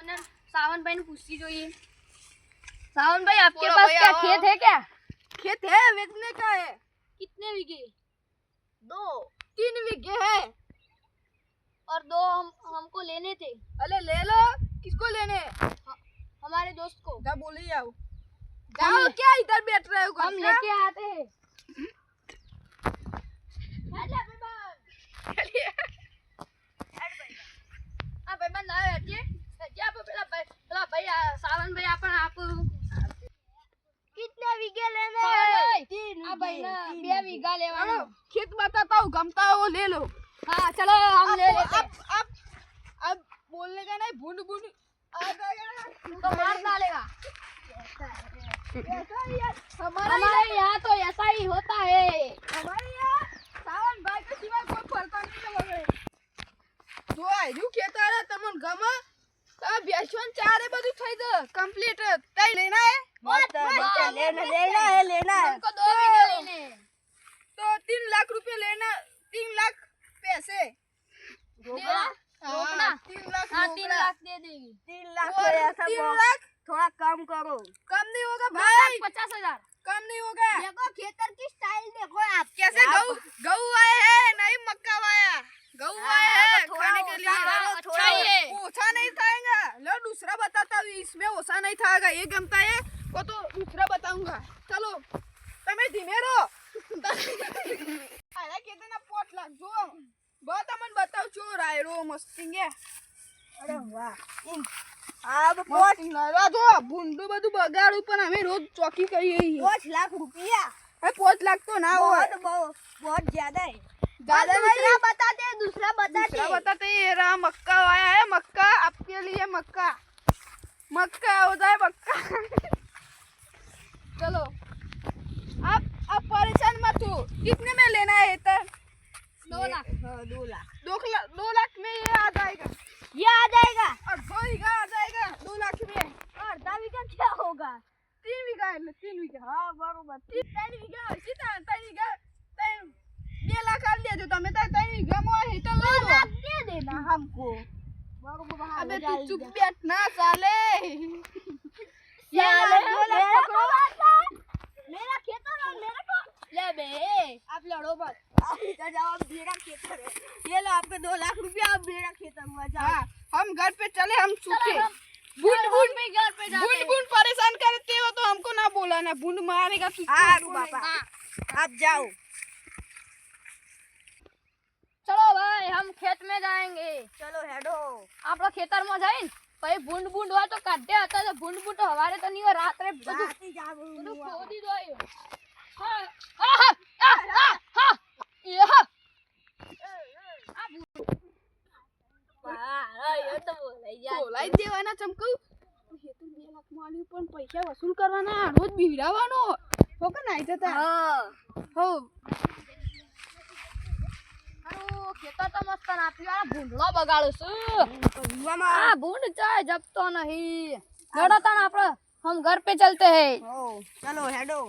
सावन भाई ने पूछती जो ये सावन भाई आपके पास क्या खेत है? क्या खेत है? बेचने का है। कितने बीघे? 3 बीघे है और 2 हमको लेने थे। अरे ले लो। किसको लेने? हमारे दोस्त को। जा बोली जाओ जाओ। क्या इधर बैठ रहे हो? हम लेके आते हैं। सावन भाई आप कितने बीघे लेने हैं? 2 बीघा लेवाना। खेत बताता हूँ, गमता है वो ले लो। हाँ चलो हम ले लेते हैं। अब बोलने का नहीं, बूंद बूंद आ जाएगा तो मार डालेगा। ऐसा ही है हमारे यहाँ तो ऐसा ही होता है। हमारे यहाँ सावन भाई के सिवा कोई फरक नहीं है। जो आयु खेत आ रहा तमन गमा अब यशवंत चारे बदू થઈ જ कंप्लीट तई लेना है। मत लेना है हमको 2 बीघे लेने हैं। तो 3 लाख रुपए लेना। 3 लाख पैसे रोकना। 3 लाख। हाँ 3 लाख दे देगी। 3 लाख 3 लाख थोड़ा कम करो। कम नहीं होगा भाई। 50,000 कम नहीं होगा। देखो खेतर की स्टाइल देखो आप। कैसे गऊ आए हैं? नहीं मक्का वाया गऊ आए हैं खाने के लिए। अच्छा ही है। ओछा नहीं खाएगा। लो दूसरा बताता हूँ, इसमें ओछा नहीं खाएगा। ये गमता है वो तो दूसरा बताऊंगा। चलो તમે ધીમે રહો। આલા કેતના પોટ લાગજો बहुत अमन बताओ चोर आए रो मस्तींगे। अरे वाह अब पोट नरा जो बुंडू बदू बगाड़ू पण हमें रोज चौकी करिए। 5 लाख रुपया। 5 लाख तो ना हो, बहुत ज्यादा है। ज्यादा दूसरा बताते दूसरा बताते ये रहा मक्का आया है। मक्का आपके लिए मक्का हो जाए मक्का। चलो अब परेशान मत हो। कितने में लेना है? इतना 2 लाख। 2 लाख में ये आ जाएगा। ये आ जाएगा और 2 बीघा आ जाएगा 2 लाख में। और 10 बीघा क्या होगा? 3 बीघा है। 3 बीघा हाँ बरोबर। 3 बीघा कितना? 3 बीघा 2 लाख आ लिया जो तमे 3 बीघा में है तो ले लो। दे देना हमको। अबे तू चुप बैठ ना साले। मेरा खेतर और मेरे को ले बे। आप लड़ो मत। इधर जाओ। अब मेरा खेतर है। ये लो आपके 2 लाख रुपया। अब मेरा खेतर हुआ। जाओ हाँ हम घर पे चले। हम सूखे बूंद में घर पे जाते हैं। बूंद परेशान करते हो तो हमको ना बोला ना। बूंद मारेगा तू। आप जाओ। चलो भाई हम खेत में जाएंगे। चलो हेडो। आप लोग खेतर में जाए भाई। बूंद हुआ तो काटे आता है। बूंद तो हमारे तो नहीं हो। रात रे खोदी दो। ये तो બોલાઈ દેવાના ચમકુ। ये तो 2 लाख माली पण पैसा वसूल करवाना। रोज ભીડાવાનો हो का नाही जता। हो अरे खेतर तो मस्त नापी वाला भूंडला बगाड़ो सु। हां भूंड चाहे जब तो नहीं लड़ता ना। आपड़ा हम घर पे चलते हैं। चलो हेडो।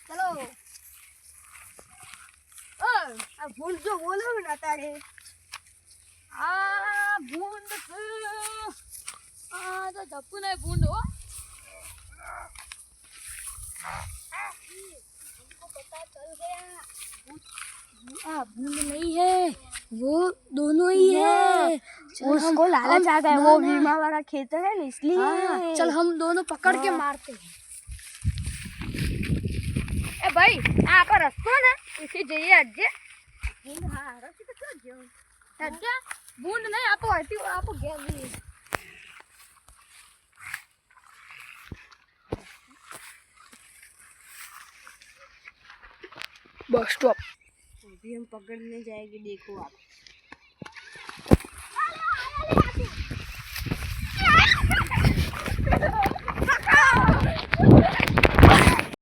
चलो अब भूंड जो बोलो ना तारे। भूंड तो जप्पू नहीं भूंड हो। हमको पता चल गया भूंड नहीं है, वो दोनों ही है। उसको लालच आ गया। वो भीमा वाला खेतर है ना इसलिए। चल हम दोनों पकड़ के मारते हैं। ए भाई आप रस्तो ना इसी जाइए अड्डे। हाँ रस्ते तो क्यों जाओ अड्डे। बूंद नहीं आप हटी आप गेली। Bus stop. अभी हम पकड़ने जाएंगे। देखो आप।